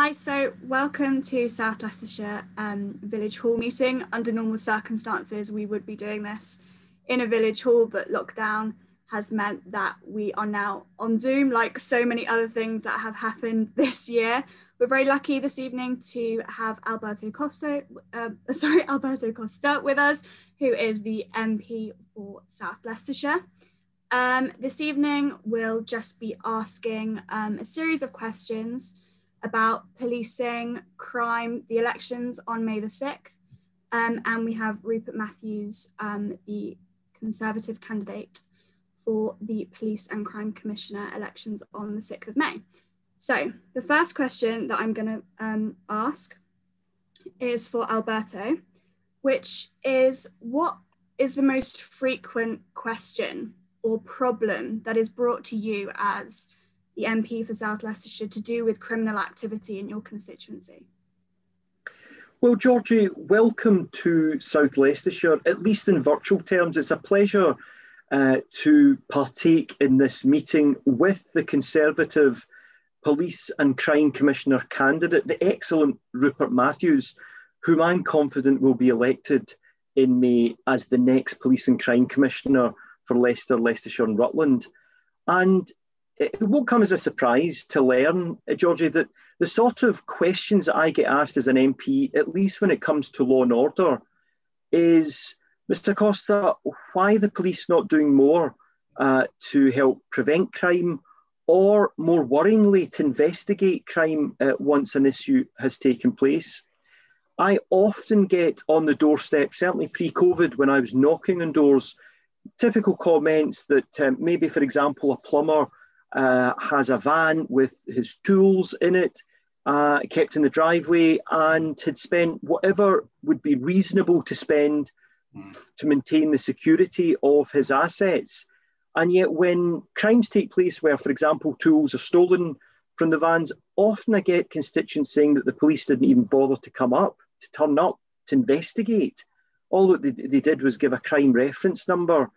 Hi, so welcome to South Leicestershire Village Hall meeting. Under normal circumstances, we would be doing this in a village hall, but lockdown has meant that we are now on Zoom, like so many other things that have happened this year. We're very lucky this evening to have Alberto Costa with us, who is the MP for South Leicestershire. This evening, we'll just be asking a series of questions about policing, crime, the elections on May the 6th. And we have Rupert Matthews, the Conservative candidate for the Police and Crime Commissioner elections on the 6th of May. So the first question that I'm going to ask is for Alberto, which is, what is the most frequent question or problem that is brought to you as the MP for South Leicestershire to do with criminal activity in your constituency? Well, Georgie, welcome to South Leicestershire, at least in virtual terms. It's a pleasure to partake in this meeting with the Conservative Police and Crime Commissioner candidate, the excellent Rupert Matthews, whom I'm confident will be elected in May as the next Police and Crime Commissioner for Leicester, Leicestershire and Rutland. And it won't come as a surprise to learn, Georgie, that the sort of questions that I get asked as an MP, at least when it comes to law and order, is, Mr. Costa, why the police not doing more to help prevent crime, or more worryingly, to investigate crime once an issue has taken place? I often get on the doorstep, certainly pre-COVID, when I was knocking on doors, typical comments that maybe, for example, a plumber has a van with his tools in it, kept in the driveway, and had spent whatever would be reasonable to spend to maintain the security of his assets. And yet when crimes take place where, for example, tools are stolen from the vans, often I get constituents saying that the police didn't even bother to turn up to investigate. All that they did was give a crime reference number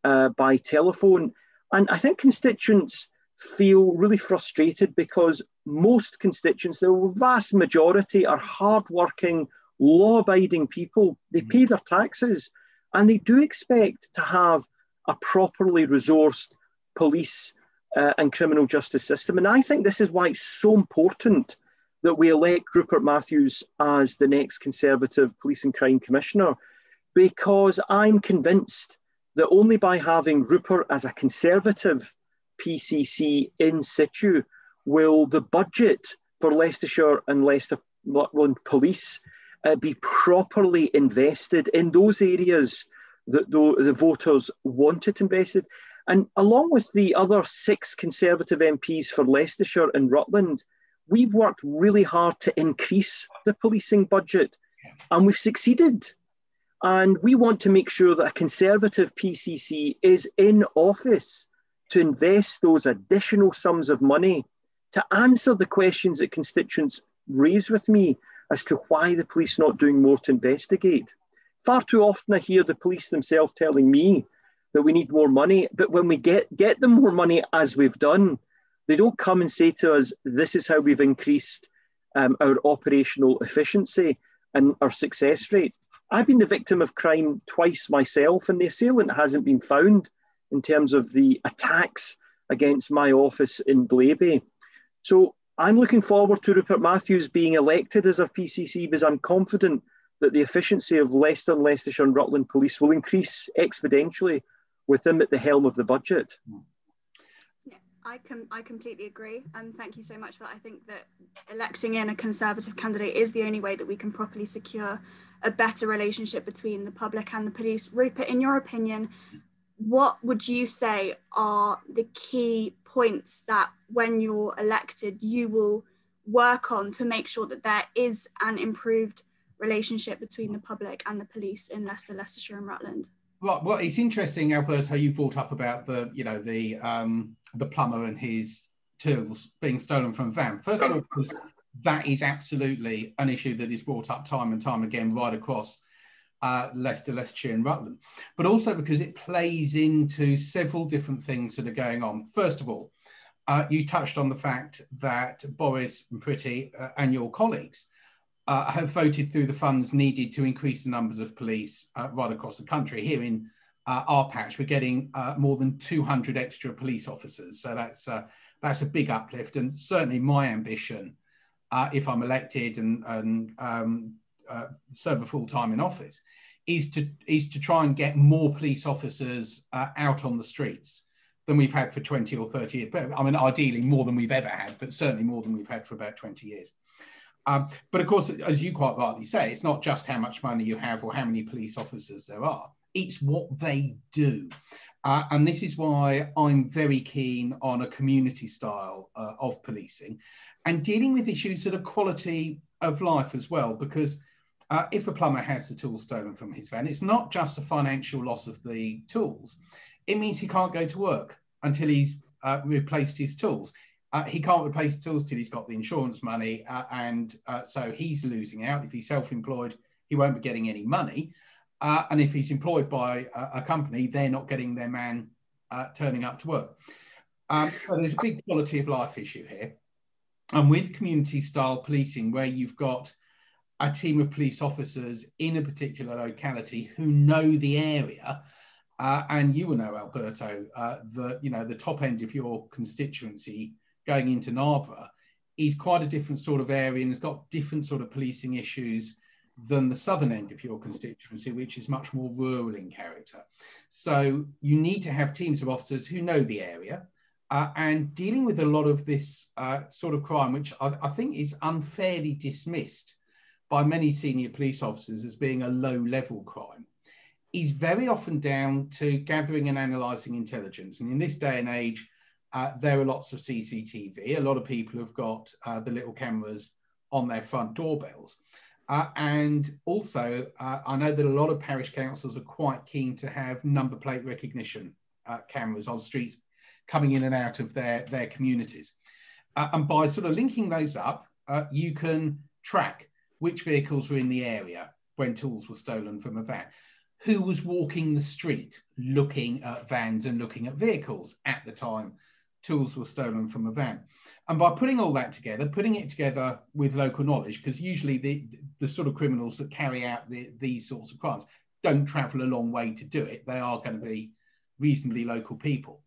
by telephone. And I think constituents feel really frustrated because most constituents, the vast majority, are hardworking, law-abiding people. They pay their taxes and they do expect to have a properly resourced police and criminal justice system. And I think this is why it's so important that we elect Rupert Matthews as the next Conservative Police and Crime Commissioner, because I'm convinced that only by having Rupert as a Conservative PCC in situ will the budget for Leicestershire and Leicester Rutland Police be properly invested in those areas that the voters want it invested. And along with the other 6 Conservative MPs for Leicestershire and Rutland, we've worked really hard to increase the policing budget, and we've succeeded. And we want to make sure that a Conservative PCC is in office to invest those additional sums of money to answer the questions that constituents raise with me as to why the police not doing more to investigate. Far too often I hear the police themselves telling me that we need more money, but when we get them more money, as we've done, they don't come and say to us, this is how we've increased our operational efficiency and our success rate. I've been the victim of crime twice myself, and the assailant hasn't been found in terms of the attacks against my office in Blaby. So I'm looking forward to Rupert Matthews being elected as our PCC, because I'm confident that the efficiency of Leicester and Leicestershire and Rutland Police will increase exponentially with him at the helm of the budget. Yeah, I completely agree, and thank you so much for that. I think that electing in a Conservative candidate is the only way that we can properly secure a better relationship between the public and the police. Rupert, in your opinion, what would you say are the key points that when you're elected you will work on to make sure that there is an improved relationship between the public and the police in Leicester, Leicestershire and Rutland? Well, it's interesting, Alberto, you brought up about the plumber and his tools being stolen from a van. First of all, that is absolutely an issue that is brought up time and time again right across Leicester, Leicestershire and Rutland, but also because it plays into several different things that are going on. First of all, you touched on the fact that Boris and Priti and your colleagues have voted through the funds needed to increase the numbers of police right across the country. Here in our patch, we're getting more than 200 extra police officers. So that's a big uplift, and certainly my ambition, if I'm elected and serve a full time in office, is to try and get more police officers out on the streets than we've had for 20 or 30 years. I mean, ideally more than we've ever had, but certainly more than we've had for about 20 years. But of course, as you quite rightly say, it's not just how much money you have or how many police officers there are, it's what they do. And this is why I'm very keen on a community style of policing and dealing with issues that are quality of life as well, because if a plumber has the tools stolen from his van, it's not just a financial loss of the tools. It means he can't go to work until he's replaced his tools. He can't replace the tools till he's got the insurance money, and so he's losing out. If he's self-employed, he won't be getting any money. And if he's employed by a company, they're not getting their man turning up to work. So there's a big quality of life issue here. And with community style policing, where you've got a team of police officers in a particular locality who know the area, and you will know, Alberto, the top end of your constituency going into Narborough is quite a different sort of area and has got different sort of policing issues than the southern end of your constituency, which is much more rural in character. So you need to have teams of officers who know the area and dealing with a lot of this sort of crime, which I think is unfairly dismissed by many senior police officers as being a low-level crime, is very often down to gathering and analysing intelligence. And in this day and age, there are lots of CCTV. A lot of people have got the little cameras on their front doorbells. And also, I know that a lot of parish councils are quite keen to have number plate recognition cameras on streets coming in and out of their communities. And by sort of linking those up, you can track which vehicles were in the area when tools were stolen from a van, who was walking the street looking at vans and looking at vehicles at the time tools were stolen from a van. And by putting all that together, putting it together with local knowledge, because usually the sort of criminals that carry out these sorts of crimes don't travel a long way to do it. They are going to be reasonably local people.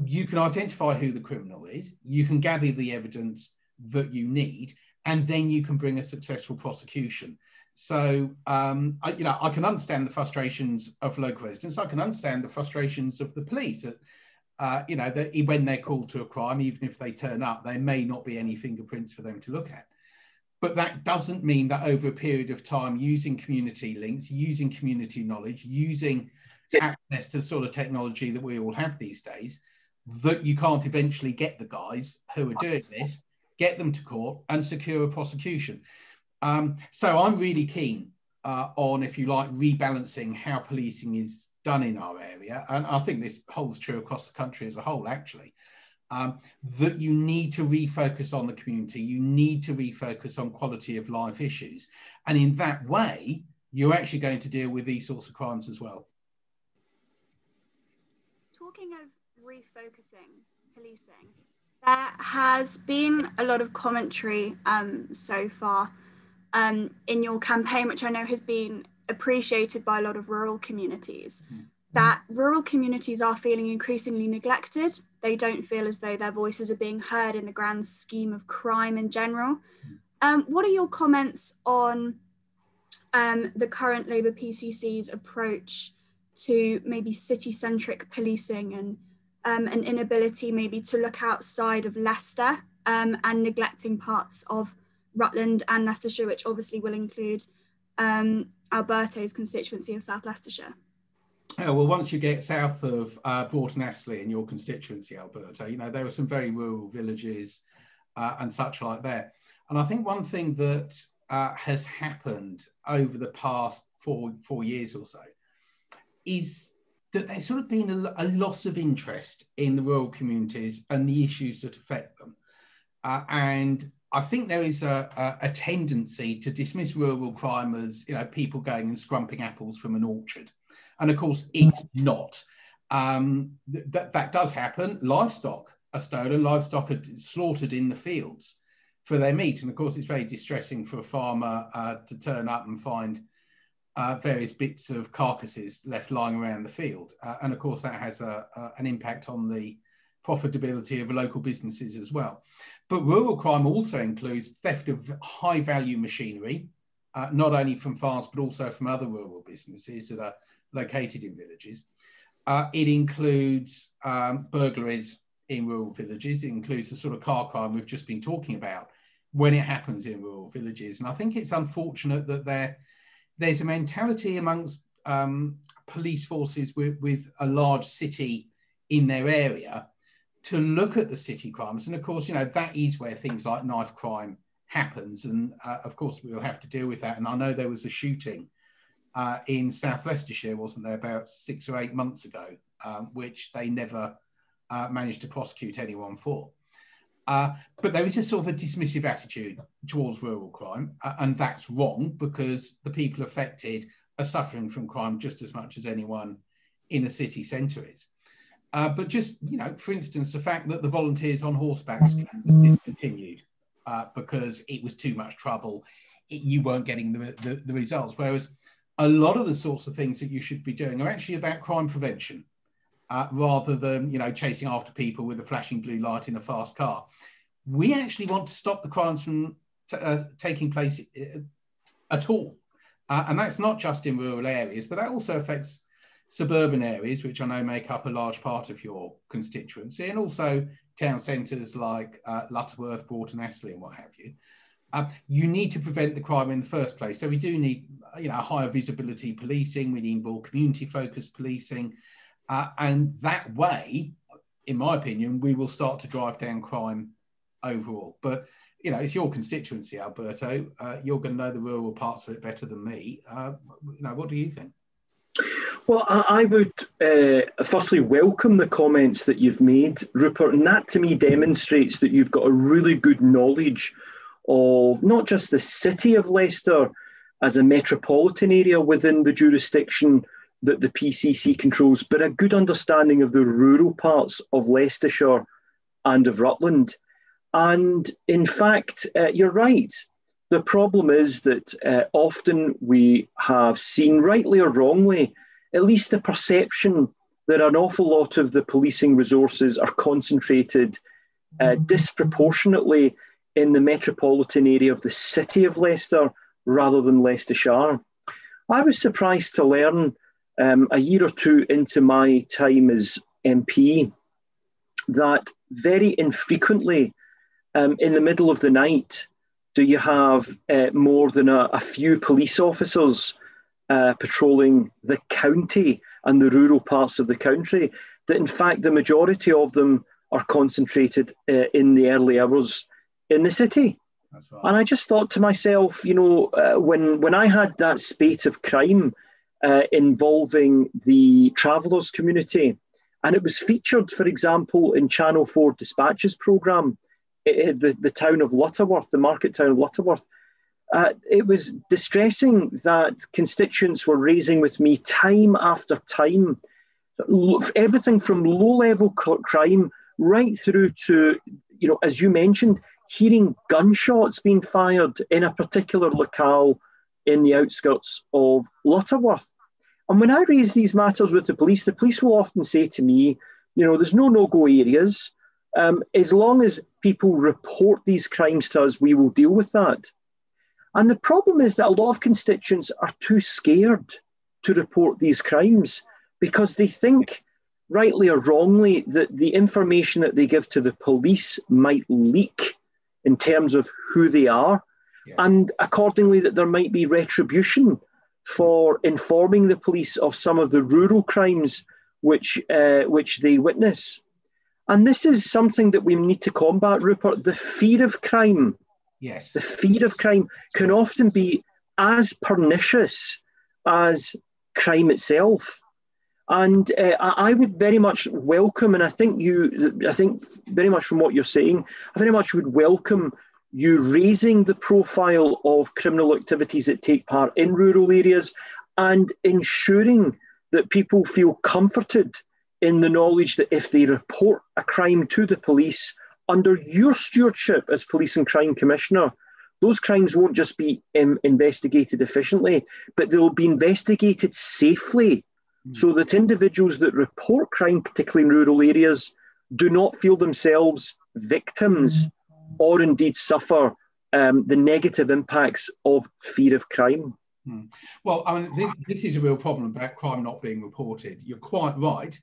You can identify who the criminal is, you can gather the evidence that you need, and then you can bring a successful prosecution. So, I can understand the frustrations of local residents. I can understand the frustrations of the police. That when they're called to a crime, even if they turn up, there may not be any fingerprints for them to look at. But that doesn't mean that over a period of time, using community links, using community knowledge, using access to the sort of technology that we all have these days, that you can't eventually get the guys who are doing this, get them to court and secure a prosecution. So I'm really keen on, if you like, rebalancing how policing is done in our area. And I think this holds true across the country as a whole, actually, that you need to refocus on the community. You need to refocus on quality of life issues. And in that way, you're actually going to deal with these sorts of crimes as well. Talking of refocusing policing, there has been a lot of commentary so far in your campaign, which I know has been appreciated by a lot of rural communities, that rural communities are feeling increasingly neglected. They don't feel as though their voices are being heard in the grand scheme of crime in general. What are your comments on the current Labour PCC's approach to maybe city-centric policing and an inability maybe to look outside of Leicester and neglecting parts of Rutland and Leicestershire, which obviously will include Alberto's constituency of South Leicestershire? Well, once you get south of Broughton Astley in your constituency, Alberto, there are some very rural villages and such like there. And I think one thing that has happened over the past four years or so is that there's sort of been a loss of interest in the rural communities and the issues that affect them. And I think there is a tendency to dismiss rural crime as, people going and scrumping apples from an orchard. And of course, it's not. That does happen. Livestock are stolen, livestock are slaughtered in the fields for their meat. And of course, it's very distressing for a farmer to turn up and find various bits of carcasses left lying around the field. And of course, that has an impact on the profitability of local businesses as well. But rural crime also includes theft of high value machinery, not only from farms, but also from other rural businesses that are located in villages. It includes burglaries in rural villages. It includes the sort of car crime we've just been talking about when it happens in rural villages. And I think it's unfortunate that there's a mentality amongst police forces with a large city in their area to look at the city crimes. And of course, you know, that is where things like knife crime happens. And of course, we'll have to deal with that. And I know there was a shooting in South Leicestershire, wasn't there, about 6 or 8 months ago, which they never managed to prosecute anyone for. But there is a sort of a dismissive attitude towards rural crime, and that's wrong because the people affected are suffering from crime just as much as anyone in a city centre is. But just, you know, for instance, the fact that the volunteers on horseback scheme was discontinued because it was too much trouble, you weren't getting the results. Whereas a lot of the sorts of things that you should be doing are actually about crime prevention, rather than, you know, chasing after people with a flashing blue light in a fast car. We actually want to stop the crimes from taking place at all. And that's not just in rural areas, but that also affects suburban areas, which I know make up a large part of your constituency, and also town centres like Lutterworth, Broughton, Astley, and what have you. You need to prevent the crime in the first place. So we do need, you know, higher visibility policing. We need more community-focused policing. And that way, in my opinion, we will start to drive down crime overall. But, you know, it's your constituency, Alberto. You're going to know the rural parts of it better than me. You know, what do you think? Well, I would firstly welcome the comments that you've made, Rupert, and that to me demonstrates that you've got a really good knowledge of not just the city of Leicester as a metropolitan area within the jurisdiction that the PCC controls, but a good understanding of the rural parts of Leicestershire and of Rutland. And in fact, you're right. The problem is that often we have seen, rightly or wrongly, at least the perception that an awful lot of the policing resources are concentrated disproportionately in the metropolitan area of the city of Leicester rather than Leicestershire. I was surprised to learn a year or two into my time as MP that very infrequently in the middle of the night do you have more than a few police officers patrolling the county and the rural parts of the country, that in fact the majority of them are concentrated in the early hours in the city. That's right. And I just thought to myself, you know, when I had that spate of crime involving the travellers community, and it was featured, for example, in Channel 4 Dispatches programme, the town of Lutterworth, the market town of Lutterworth, it was distressing that constituents were raising with me time after time, everything from low-level crime right through to, you know, as you mentioned, hearing gunshots being fired in a particular locale in the outskirts of Lutterworth. And when I raise these matters with the police will often say to me, you know, there's no-go areas. As long as people report these crimes to us, we will deal with that. And the problem is that a lot of constituents are too scared to report these crimes because they think, rightly or wrongly, that the information that they give to the police might leak in terms of who they are, yes, and accordingly that there might be retribution for informing the police of some of the rural crimes which they witness. And this is something that we need to combat, Rupert. The fear of crime, yes, the fear of crime can often be as pernicious as crime itself. And I would very much welcome, and I think very much from what you're saying, I very much would welcome you raising the profile of criminal activities that take part in rural areas and ensuring that people feel comforted in the knowledge that if they report a crime to the police under your stewardship as Police and Crime Commissioner, those crimes won't just be investigated efficiently, but they'll be investigated safely, so that individuals that report crime, particularly in rural areas, do not feel themselves victims or indeed suffer the negative impacts of fear of crime. Well, I mean, this is a real problem about crime not being reported. You're quite right.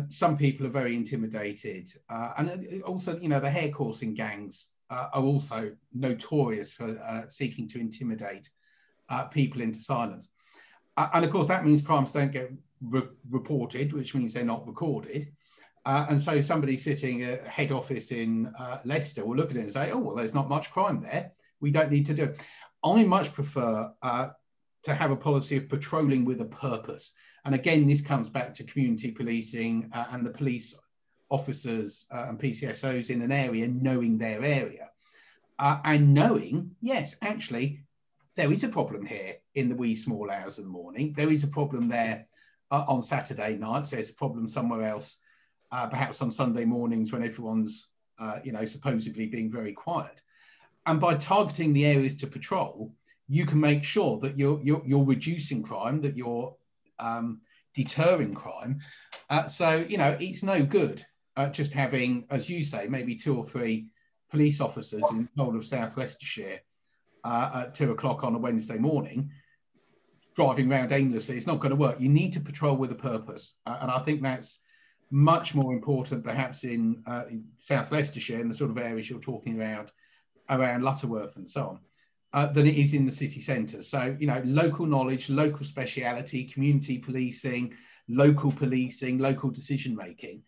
Some people are very intimidated. And also, you know, the hair coursing gangs are also notorious for seeking to intimidate people into silence. And of course, that means crimes don't get reported, which means they're not recorded. And so somebody sitting at head office in Leicester will look at it and say, oh, well, there's not much crime there. We don't need to do it. I much prefer to have a policy of patrolling with a purpose. And again, this comes back to community policing and the police officers and PCSOs in an area knowing their area. And knowing, yes, actually, there is a problem here in the wee small hours of the morning. There is a problem there on Saturday nights. There's a problem somewhere else, perhaps on Sunday mornings when everyone's, you know, supposedly being very quiet. And by targeting the areas to patrol, you can make sure that you're reducing crime, that you're deterring crime. So, you know, it's no good just having, as you say, maybe 2 or 3 police officers in the whole of South Leicestershire at 2 o'clock on a Wednesday morning driving around aimlessly. It's not going to work. You need to patrol with a purpose. And I think that's much more important perhaps in South Leicestershire and the sort of areas you're talking about around Lutterworth and so on, than it is in the city centre. So, you know, local knowledge, local speciality, community policing, local decision-making,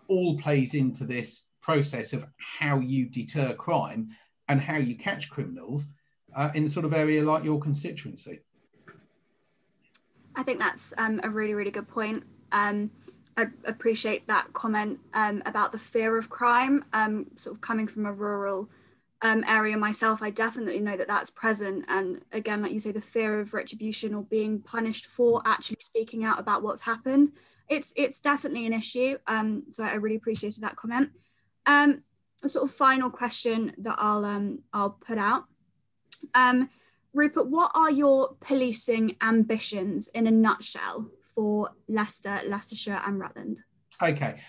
all plays into this process of how you deter crime and how you catch criminals in the sort of area like your constituency. I think that's a really, really good point. I appreciate that comment about the fear of crime, sort of coming from a rural area myself. I definitely know that that's present. And again, like you say, the fear of retribution or being punished for actually speaking out about what's happened. It's definitely an issue. So I really appreciated that comment. A sort of final question that I'll put out. Rupert, what are your policing ambitions in a nutshell for Leicester, Leicestershire and Rutland? Okay.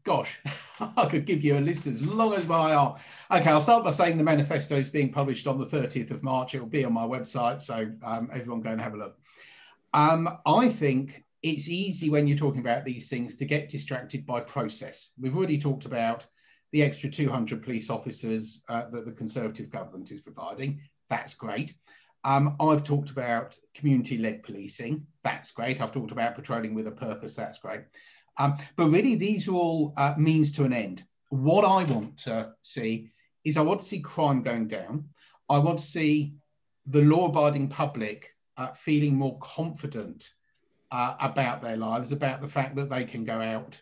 Gosh, I could give you a list as long as my arm. Okay, I'll start by saying the manifesto is being published on the 30th of March. It will be on my website, so everyone go and have a look. I think it's easy when you're talking about these things to get distracted by process. We've already talked about the extra 200 police officers that the Conservative government is providing. That's great. I've talked about community-led policing. That's great. I've talked about patrolling with a purpose. That's great. But really, these are all means to an end. What I want to see is I want to see crime going down. I want to see the law-abiding public feeling more confident about their lives, about the fact that they can go out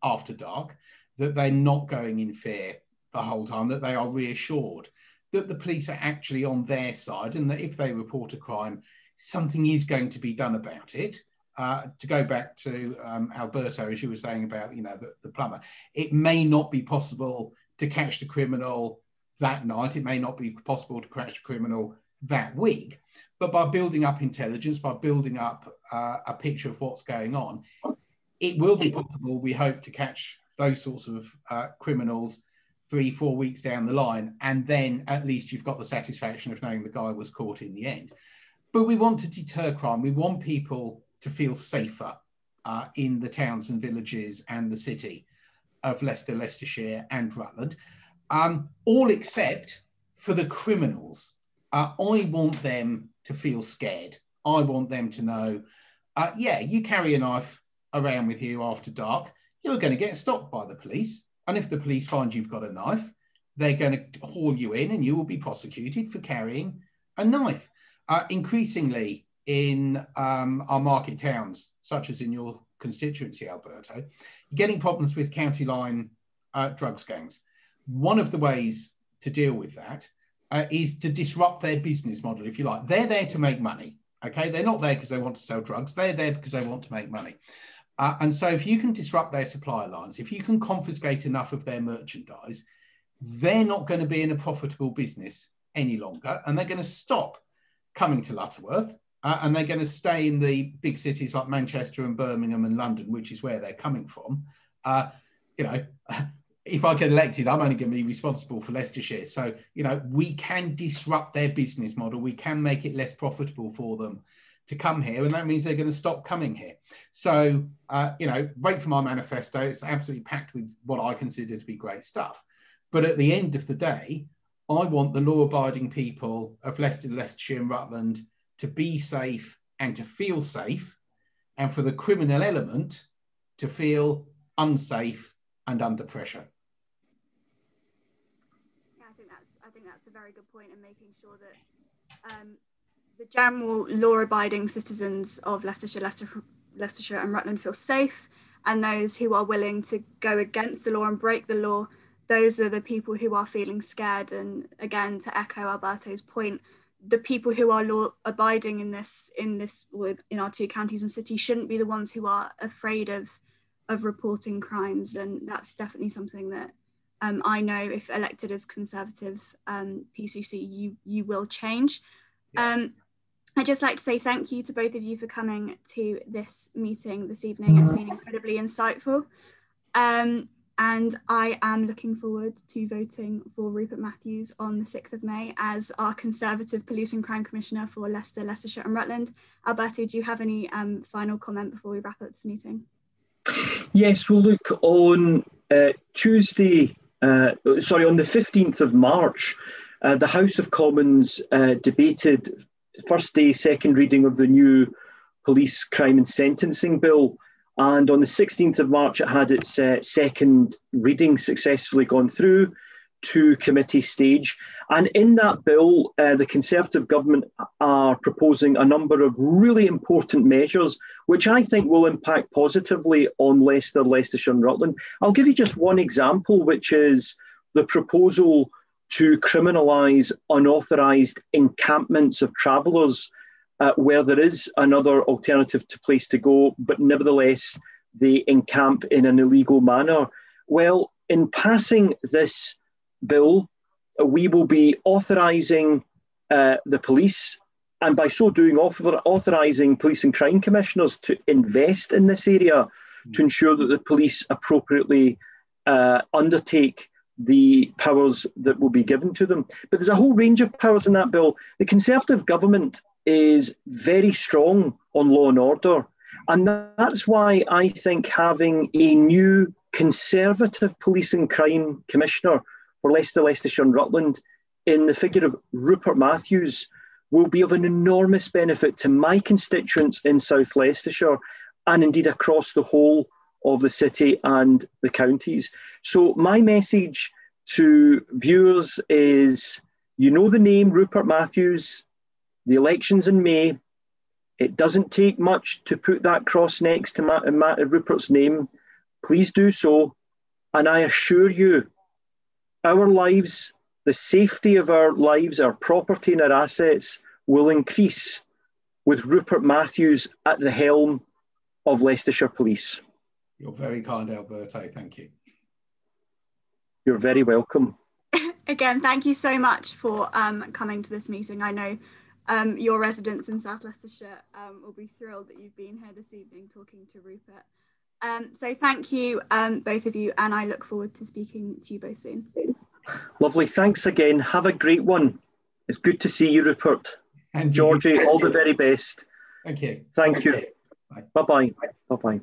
after dark, that they're not going in fear the whole time, that they are reassured that the police are actually on their side and that if they report a crime, something is going to be done about it. To go back to Alberto, as you were saying about, you know, the plumber, it may not be possible to catch the criminal that night. It may not be possible to catch the criminal that week. But by building up intelligence, by building up a picture of what's going on, it will be possible, we hope, to catch those sorts of criminals 3-4 weeks down the line. And then at least you've got the satisfaction of knowing the guy was caught in the end. But we want to deter crime. We want people to feel safer in the towns and villages and the city of Leicester, Leicestershire and Rutland, all except for the criminals. I want them to feel scared. I want them to know, yeah, you carry a knife around with you after dark, you're going to get stopped by the police. And if the police find you've got a knife, they're going to haul you in and you will be prosecuted for carrying a knife. Increasingly in our market towns, such as in your constituency, Alberto, you're getting problems with county line drugs gangs. One of the ways to deal with that is to disrupt their business model, if you like. They're there to make money, okay? They're not there because they want to sell drugs. They're there because they want to make money. And so if you can disrupt their supply lines, if you can confiscate enough of their merchandise, they're not going to be in a profitable business any longer, and they're going to stop coming to Lutterworth, and they're going to stay in the big cities like Manchester and Birmingham and London, which is where they're coming from. You know, if I get elected, I'm only going to be responsible for Leicestershire. So, you know, we can disrupt their business model. We can make it less profitable for them to come here, and that means they're going to stop coming here. So, you know, wait for my manifesto. It's absolutely packed with what I consider to be great stuff. But at the end of the day, I want the law-abiding people of Leicester, Leicestershire and Rutland to be safe and to feel safe, and for the criminal element to feel unsafe and under pressure. Yeah, I think that's a very good point in making sure that the general law-abiding citizens of Leicestershire and Rutland feel safe, and those who are willing to go against the law and break the law, those are the people who are feeling scared. And again, to echo Alberto's point, the people who are law-abiding in our two counties and cities shouldn't be the ones who are afraid of reporting crimes, and that's definitely something that I know if elected as Conservative PCC, you will change. Yeah. I'd just like to say thank you to both of you for coming to this meeting this evening. It's been incredibly insightful. And I am looking forward to voting for Rupert Matthews on the 6th of May as our Conservative Police and Crime Commissioner for Leicester, Leicestershire and Rutland. Alberto, do you have any final comment before we wrap up this meeting? Yes, we'll look on Tuesday, on the 15th of March, the House of Commons debated first day, second reading of the new Police Crime and Sentencing Bill. And on the 16th of March, it had its second reading successfully gone through to committee stage. And in that bill, the Conservative government are proposing a number of really important measures, which I think will impact positively on Leicester, Leicestershire and Rutland. I'll give you just one example, which is the proposal to criminalise unauthorised encampments of travellers where there is another alternative to place to go, but nevertheless they encamp in an illegal manner. Well, in passing this bill, we will be authorising the police, and by so doing authorising police and crime commissioners to invest in this area to ensure that the police appropriately undertake the powers that will be given to them. But there's a whole range of powers in that bill. The Conservative government is very strong on law and order. And that's why I think having a new Conservative Police and Crime Commissioner for Leicester, Leicestershire and Rutland in the figure of Rupert Matthews will be of an enormous benefit to my constituents in South Leicestershire and indeed across the whole of the city and the counties. So my message to viewers is, you know the name Rupert Matthews, the election's in May. It doesn't take much to put that cross next to Rupert's name. Please do so. And I assure you, our lives, the safety of our lives, our property and our assets will increase with Rupert Matthews at the helm of Leicestershire Police. You're very kind, Alberto. Thank you. You're very welcome. Again, thank you so much for coming to this meeting. I know your residents in South Leicestershire will be thrilled that you've been here this evening talking to Rupert. So thank you, both of you, and I look forward to speaking to you both soon. Lovely. Thanks again. Have a great one. It's good to see you, Rupert. And Georgie, all the very best. Thank you. Thank you. Bye. Bye-bye. Bye-bye.